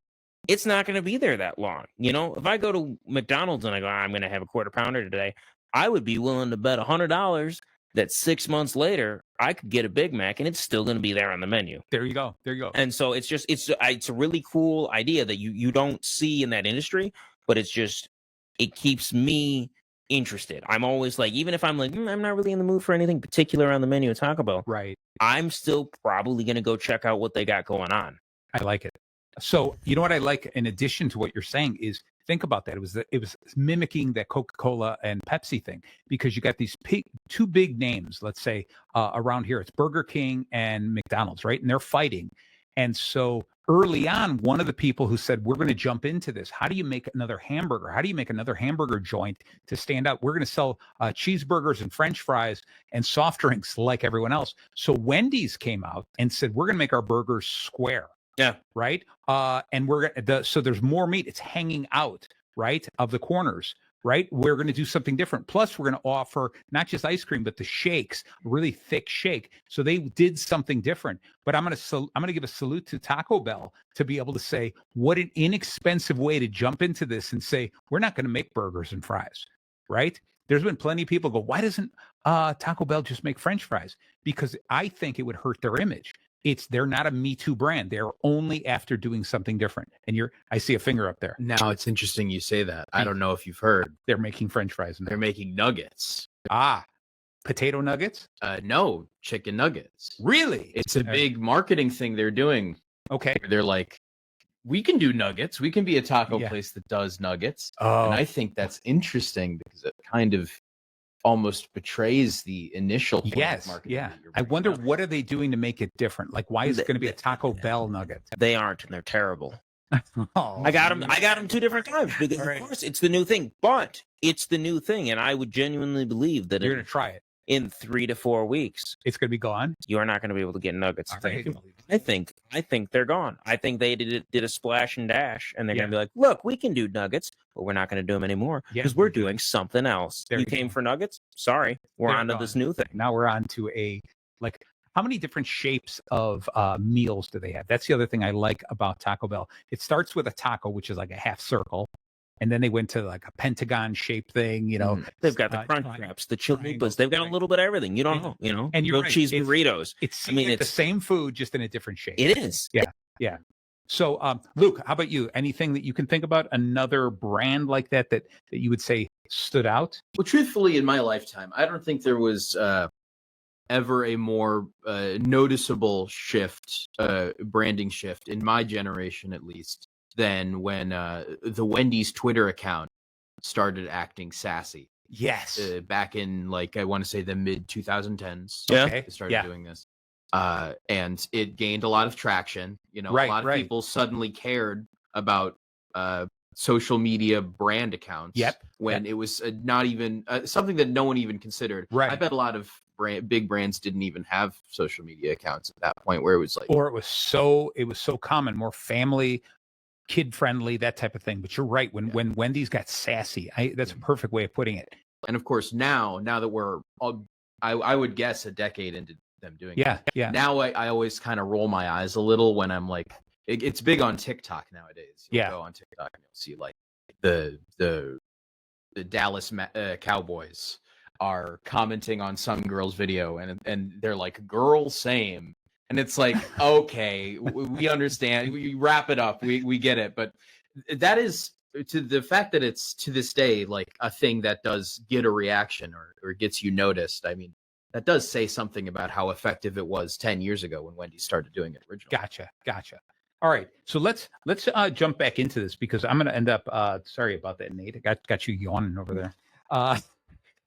it's not going to be there that long. If I go to McDonald's and I go, I'm going to have a quarter pounder today, I would be willing to bet $100 that 6 months later I could get a Big Mac and it's still going to be there on the menu. There you go. There you go. And so it's a really cool idea that you don't see in that industry, but it keeps me interested. I'm always like, even if I'm like, I'm not really in the mood for anything particular on the menu at Taco Bell, right. I'm still probably going to go check out what they got going on. I like it. So you know what I like in addition to what you're saying is, think about that. It was mimicking that Coca-Cola and Pepsi thing, because you got these two big names, let's say around here, it's Burger King and McDonald's, right? And they're fighting. And so early on, one of the people who said, we're going to jump into this. How do you make another hamburger? How do you make another hamburger joint to stand out? We're going to sell cheeseburgers and French fries and soft drinks like everyone else. So Wendy's came out and said, we're going to make our burgers square. Yeah. Right. And so there's more meat. It's hanging out, right, of the corners. Right. We're going to do something different. Plus, we're going to offer not just ice cream, but the shakes, a really thick shake. So they did something different. But I'm going to give a salute to Taco Bell to be able to say, what an inexpensive way to jump into this and say, we're not going to make burgers and fries. Right. There's been plenty of people go, why doesn't Taco Bell just make French fries? Because I think it would hurt their image. They're not a Me Too brand. They're only after doing something different. And I see a finger up there. Now it's interesting you say that. I don't know if you've heard. They're making French fries now. They're making nuggets. Potato nuggets? No, chicken nuggets. Really? It's a big marketing thing they're doing. Okay. They're like, we can do nuggets. We can be a taco place that does nuggets. Oh. And I think that's interesting because it kind of almost betrays the initial point of marketing. Yeah. I wonder what are they doing to make it different? Like, why is it going to be a Taco Bell nugget? They aren't, and they're terrible. Oh, I got them 2 different times because of course it's the new thing, but it's the new thing, and I would genuinely believe that you're going to try it in 3 to 4 weeks. It's going to be gone. You are not going to be able to get nuggets. Right. I think they're gone. I think they did a splash and dash, and they're going to be like, look, we can do nuggets, but we're not going to do them anymore because we're doing something else. You came for nuggets? Sorry, we're on to this new thing. Now we're on to how many different shapes of meals do they have? That's the other thing I like about Taco Bell. It starts with a taco, which is like a half circle. And then they went to like a pentagon shaped thing, They've got the crunch wraps, the chalupas. They've got a little bit of everything. You don't know, And you're grilled cheese burritos. It's the same food, just in a different shape. It is. Yeah. So, Luke, how about you? Anything that you can think about? Another brand like that you would say stood out? Well, truthfully, in my lifetime, I don't think there was ever a more noticeable shift, branding shift in my generation, at least, than when the Wendy's Twitter account started acting sassy. Yes. Back in, I want to say the mid 2010s. Yeah. They started doing this. And it gained a lot of traction. A lot of people suddenly cared about social media brand accounts. When it was not even something that no one even considered. Right. I bet a lot of big brands didn't even have social media accounts at that point, where it was or it was so common, more family, kid friendly, that type of thing. But you're right. When Wendy's got sassy, that's a perfect way of putting it. And of course, now that we're I would guess a decade into them doing it. Yeah. Now I always kind of roll my eyes a little when I'm like, it's big on TikTok nowadays. You'll go on TikTok and you'll see the Dallas Cowboys are commenting on some girl's video and they're like, girl, same. And it's like, okay, we understand. We wrap it up. We get it. But that is, to the fact that it's to this day like a thing that does get a reaction or gets you noticed. I mean, that does say something about how effective it was 10 years ago when Wendy started doing it originally. Gotcha. All right, so let's jump back into this because I'm going to end up. Sorry about that, Nate. I got you yawning over there.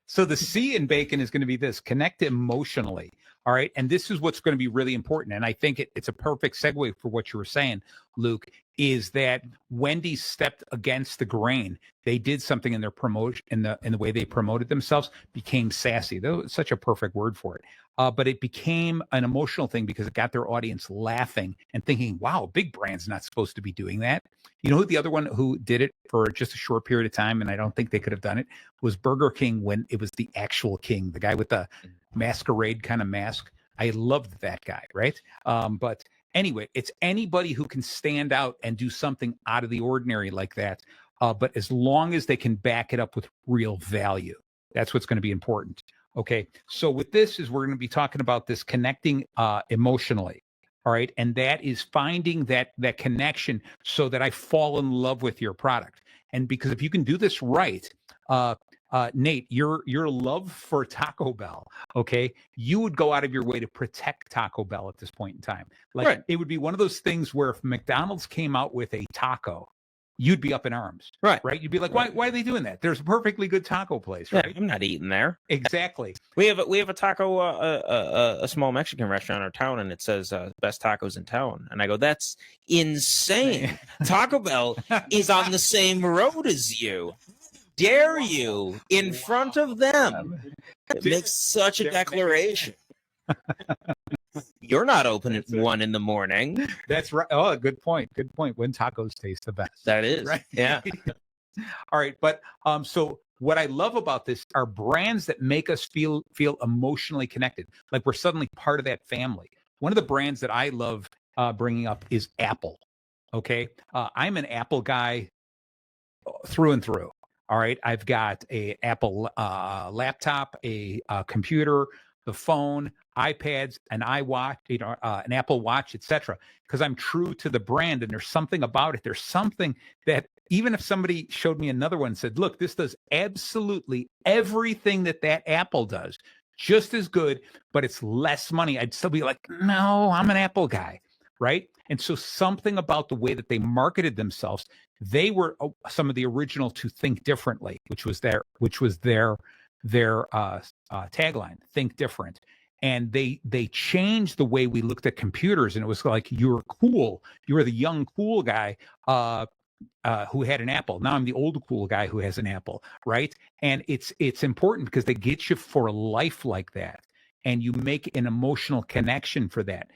So the C in bacon is going to be this: connect emotionally. All right. And this is what's going to be really important. And I think it's a perfect segue for what you were saying, Luke, is that Wendy's stepped against the grain. They did something in their promotion, in the way they promoted themselves, became sassy. That was such a perfect word for it. But it became an emotional thing because it got their audience laughing and thinking, wow, big brand's not supposed to be doing that. You know who the other one who did it for just a short period of time, and I don't think they could have done it, was Burger King when it was the actual king, the guy with the masquerade kind of mask. I loved that guy, right? But anyway, it's anybody who can stand out and do something out of the ordinary like that. But as long as they can back it up with real value, That's what's going to be important. Okay. So with this is we're going to be talking about this connecting emotionally. All right. And that is finding that connection so that I fall in love with your product. And because if you can do this right, Nate, your love for Taco Bell, okay, you would go out of your way to protect Taco Bell at this point in time. Like Right. it would be one of those things where if McDonald's came out with a taco, you'd be up in arms. Right. You'd be like, why are they doing that? There's a perfectly good taco place, Yeah, right? I'm not eating there. Exactly. We have a taco, a small Mexican restaurant in our town, and it says best tacos in town. And I go, that's insane. Taco Bell is on the same road as you. Dare you in front of them? It makes such a declaration. You're not open at 1 a.m. That's right. Oh, good point. Good point. When tacos taste the best. That is right. Yeah. All right. But so what I love about this are brands that make us feel emotionally connected. Like we're suddenly part of that family. One of the brands that I love bringing up is Apple. Okay. I'm an Apple guy through and through. All right. I've got a Apple laptop, a computer, the phone, iPads, an iWatch, an Apple Watch, etc. Because I'm true to the brand, and there's something about it. There's something that even if somebody showed me another one and said, "Look, this does absolutely everything that Apple does, just as good, but it's less money," I'd still be like, "No, I'm an Apple guy," right? And so something about the way that they marketed themselves, they were some of the original to think differently, which was their tagline, think different. And they changed the way we looked at computers, and it was like, you're cool, you were the young cool guy who had an Apple. Now I'm the old cool guy who has an Apple, right? And it's important because they get you for life like that, and you make an emotional connection for that.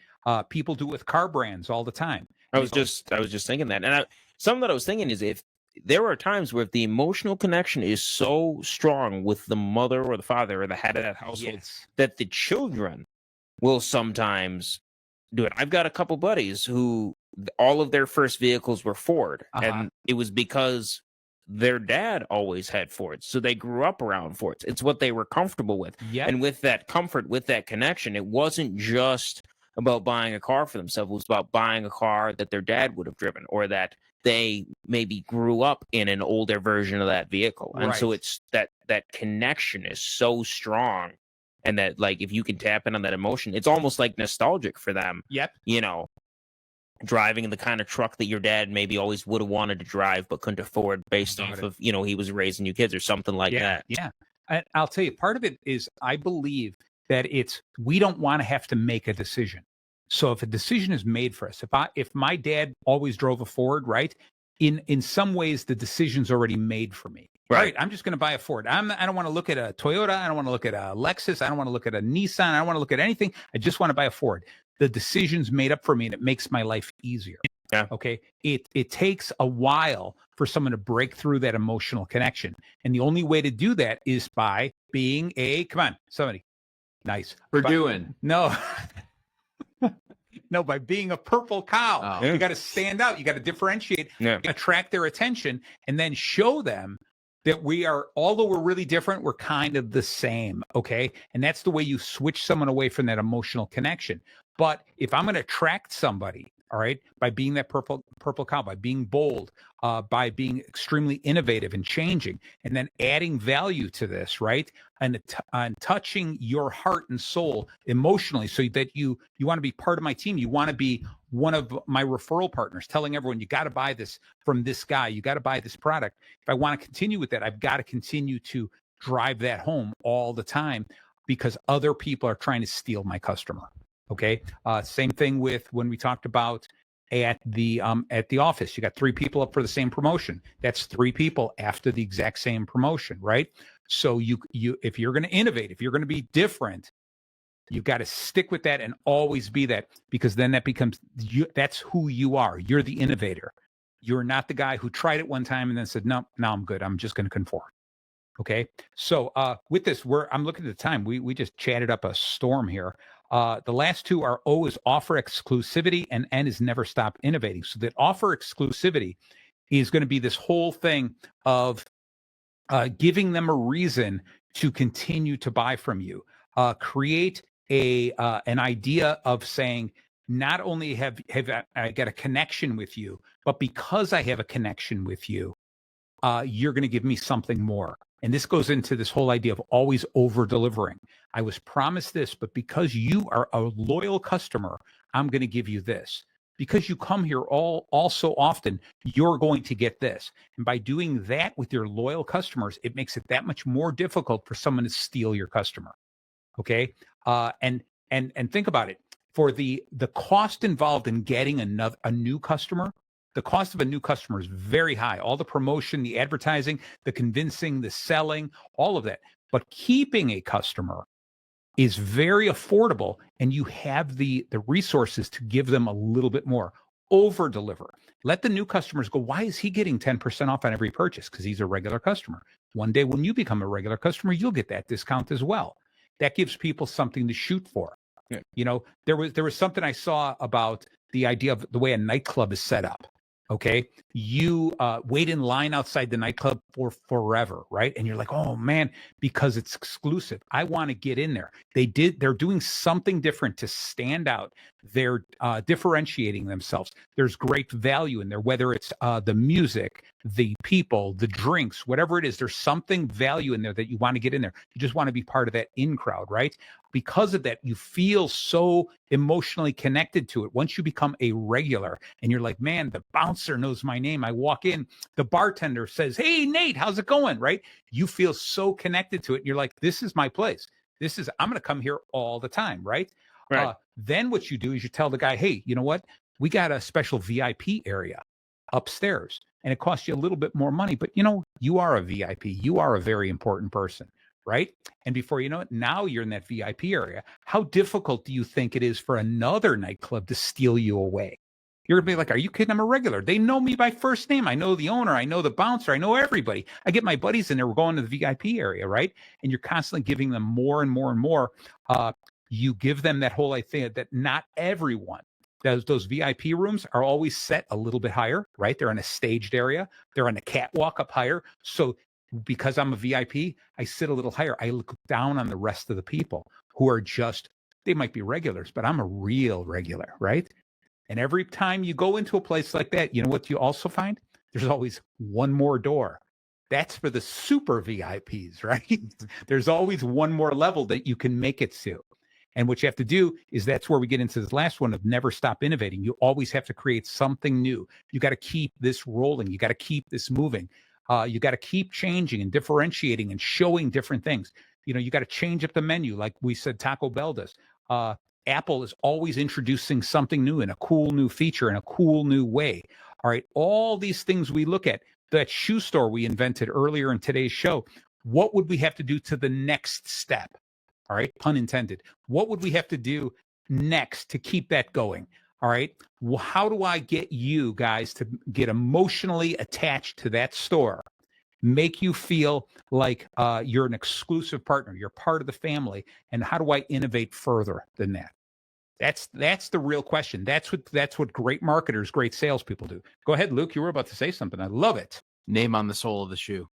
People do it with car brands all the time. I was just thinking that, and something that I was thinking is, if there are times where if the emotional connection is so strong with the mother or the father or the head of that household, Yes. that the children will sometimes do it. I've got a couple buddies who all of their first vehicles were Ford, and it was because their dad always had Fords, so they grew up around Fords. It's what they were comfortable with. Yep. And with that comfort, with that connection, it wasn't just about buying a car for themselves. It was about buying a car that their dad would have driven, or that they maybe grew up in an older version of that vehicle. And so it's that connection is so strong, and that, like, if you can tap in on that emotion, it's almost like nostalgic for them. Yep. Driving the kind of truck that your dad maybe always would have wanted to drive but couldn't afford based off of, he was raising you kids or something like that. Yeah. And I'll tell you, part of it is I believe that we don't want to have to make a decision. So if a decision is made for us, if my dad always drove a Ford, right? In some ways, the decision's already made for me. Right. I'm just going to buy a Ford. I don't want to look at a Toyota. I don't want to look at a Lexus. I don't want to look at a Nissan. I don't want to look at anything. I just want to buy a Ford. The decision's made up for me, and it makes my life easier. Yeah. Okay. It takes a while for someone to break through that emotional connection. And the only way to do that is by being come on, somebody. Nice. No. No, by being a purple cow. Oh. You got to stand out. You got to differentiate, attract their attention, and then show them that we are, although we're really different, we're kind of the same. Okay. And that's the way you switch someone away from that emotional connection. But if I'm going to attract somebody, all right, by being that purple cow, by being bold, by being extremely innovative and changing, and then adding value to this, right, and touching your heart and soul emotionally, so that you want to be part of my team, you want to be one of my referral partners, telling everyone, you got to buy this from this guy, you got to buy this product. If I want to continue with that, I've got to continue to drive that home all the time, because other people are trying to steal my customer. Okay. Same thing with when we talked about at the office, you got 3 people up for the same promotion. That's 3 people after the exact same promotion, right? So you if you're going to innovate, if you're going to be different, you've got to stick with that and always be that, because then that becomes that's who you are. You're the innovator. You're not the guy who tried it one time and then said, no, now I'm good. I'm just going to conform. Okay. So with this, I'm looking at the time. We just chatted up a storm here. The last 2 are O is offer exclusivity, and N is never stop innovating. So that offer exclusivity is going to be this whole thing of giving them a reason to continue to buy from you. Create an idea of saying, not only have I got a connection with you, but because I have a connection with you, you're going to give me something more. And this goes into this whole idea of always over delivering. I was promised this, but because you are a loyal customer, I'm going to give you this. Because you come here all so often, you're going to get this. And by doing that with your loyal customers, it makes it that much more difficult for someone to steal your customer. Okay. And think about it. For the cost involved in getting a new customer, the cost of a new customer is very high. All the promotion, the advertising, the convincing, the selling, all of that. But keeping a customer is very affordable, and you have the resources to give them a little bit more. Over deliver. Let the new customers go, why is he getting 10% off on every purchase? Because he's a regular customer. One day when you become a regular customer, you'll get that discount as well. That gives people something to shoot for. Yeah. You know, there was something I saw about the idea of the way a nightclub is set up. Okay, you wait in line outside the nightclub for forever, right? And you're like, oh man, because it's exclusive. I want to get in there. They're doing something different to stand out. They're differentiating themselves. There's great value in there, whether it's the music, the people, the drinks, whatever it is. There's something value in there that you want to get in there. You just want to be part of that in crowd, right? Because of that, you feel so emotionally connected to it. Once you become a regular and you're like, man, the bouncer knows my name. I walk in, the bartender says, hey, Nate, how's it going? Right? You feel so connected to it. And you're like, this is my place. I'm going to come here all the time. Right. Then what you do is you tell the guy, hey, you know what? We got a special VIP area upstairs and it costs you a little bit more money, but you know, you are a VIP. You are a very important person. Right. And before you know it, now you're in that VIP area. How difficult do you think it is for another nightclub to steal you away? You're going to be like, are you kidding? I'm a regular. They know me by first name. I know the owner. I know the bouncer. I know everybody. I get my buddies in there. We're going to the VIP area. Right. And you're constantly giving them more and more and more. You give them that whole idea that not everyone. Those VIP rooms are always set a little bit higher. Right. They're in a staged area. They're on a catwalk up higher. So because I'm a VIP, I sit a little higher. I look down on the rest of the people who are they might be regulars, but I'm a real regular, right? And every time you go into a place like that, you know what you also find? There's always one more door. That's for the super VIPs, right? There's always one more level that you can make it to. And what you have to do is that's where we get into this last one of never stop innovating. You always have to create something new. You got to keep this rolling. You got to keep this moving. You got to keep changing and differentiating and showing different things. You know, you got to change up the menu, like we said Taco Bell does. Apple is always introducing something new and a cool new feature in a cool new way. All right, all these things we look at. That shoe store we invented earlier in today's show, what would we have to do to the next step? All right, pun intended. What would we have to do next to keep that going? All right. Well, how do I get you guys to get emotionally attached to that store? Make you feel like you're an exclusive partner. You're part of the family. And how do I innovate further than that? That's the real question. That's what great marketers, great salespeople do. Go ahead, Luke. You were about to say something. I love it. Name on the sole of the shoe.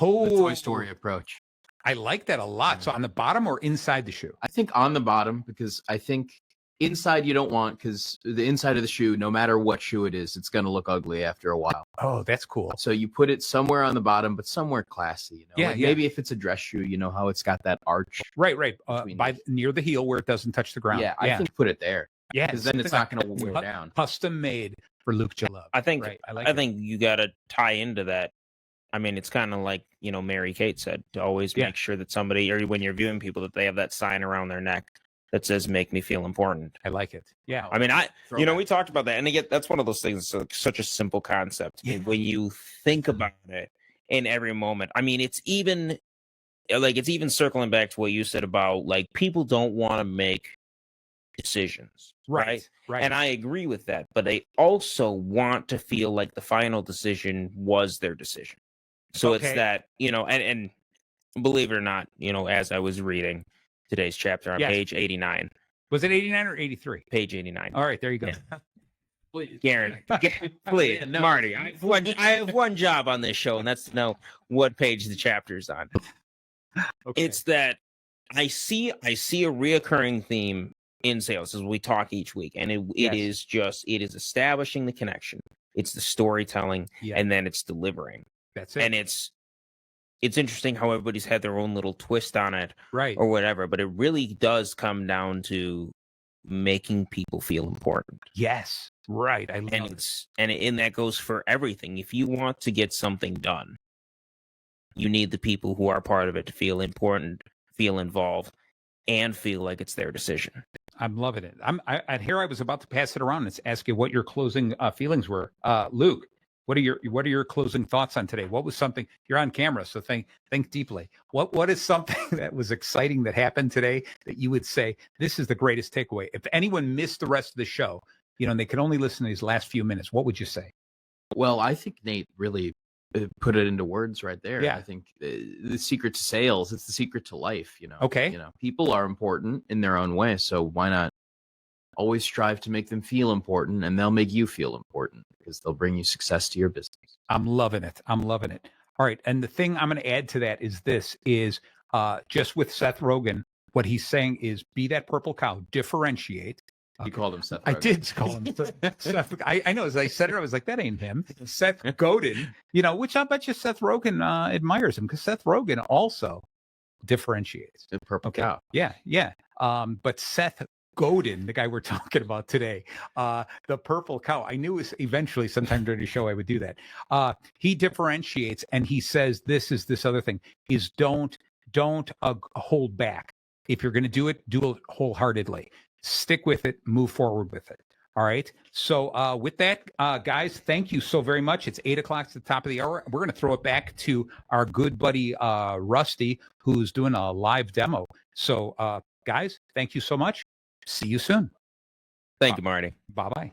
Oh, the Toy Story approach. I like that a lot. So on the bottom or inside the shoe? I think on the bottom, because I think inside you don't want, because the inside of the shoe, no matter what shoe it is, it's going to look ugly after a while. Oh, that's cool. So you put it somewhere on the bottom, but somewhere classy. You know? Yeah, like maybe if it's a dress shoe, you know how it's got that arch. Right. Near the heel where it doesn't touch the ground. Yeah, I think put it there. Yeah, because then it's not going to wear down. Custom made for Luke Jalove. I think. Right. I think you got to tie into that. I mean, it's kind of like, you know, Mary Kate said, to always make sure that somebody, or when you're viewing people, that they have that sign around their neck that says "Make me feel important." I like it. Yeah. I mean, we talked about that, and again, that's one of those things. It's such a simple concept. Yeah. When you think about it in every moment, I mean, it's even circling back to what you said about like people don't want to make decisions, right? And I agree with that, but they also want to feel like the final decision was their decision. So it's that, you know, and believe it or not, you know, as I was reading today's chapter on page 89. Was it 89 or 83? Page 89. All right, there you go. Yeah. Please. Garen, please, no. Marty, I have one job on this show, and that's to know what page the chapter's on. Okay. It's that I see a reoccurring theme in sales as we talk each week, and it is establishing the connection. It's the storytelling, and then it's delivering. That's it. And it's interesting how everybody's had their own little twist on it, right, or whatever. But it really does come down to making people feel important. Yes, right. I love and that goes for everything. If you want to get something done, you need the people who are part of it to feel important, feel involved, and feel like it's their decision. I'm loving it. Here I was about to pass it around and ask you what your closing feelings were. Luke, what are your closing thoughts on today? What was something, you're on camera, so think deeply. What is something that was exciting that happened today that you would say, this is the greatest takeaway? If anyone missed the rest of the show, and they could only listen to these last few minutes, what would you say? Well, I think Nate really put it into words right there. Yeah. I think the secret to sales, it's the secret to life, Okay. People are important in their own way, so why not always strive to make them feel important, and they'll make you feel important because they'll bring you success to your business. I'm loving it. All right. And the thing I'm going to add to that is just with Seth Rogen, what he's saying is be that purple cow, differentiate. You called him Seth Rogen. I did call him Seth. I know. As I said it, I was like, that ain't him. Seth Godin, which I bet you Seth Rogen admires him because Seth Rogen also differentiates. The purple cow. Yeah. But Seth Godin, the guy we're talking about today, the purple cow, I knew it was eventually sometime during the show I would do that. He differentiates, and he says this other thing is don't hold back. If you're going to do it wholeheartedly. Stick with it, move forward with it. All right. So with that, guys, thank you so very much. It's 8:00 at the top of the hour. We're going to throw it back to our good buddy Rusty, who's doing a live demo. So guys, thank you so much. See you soon. Thank you, Marty. Bye-bye.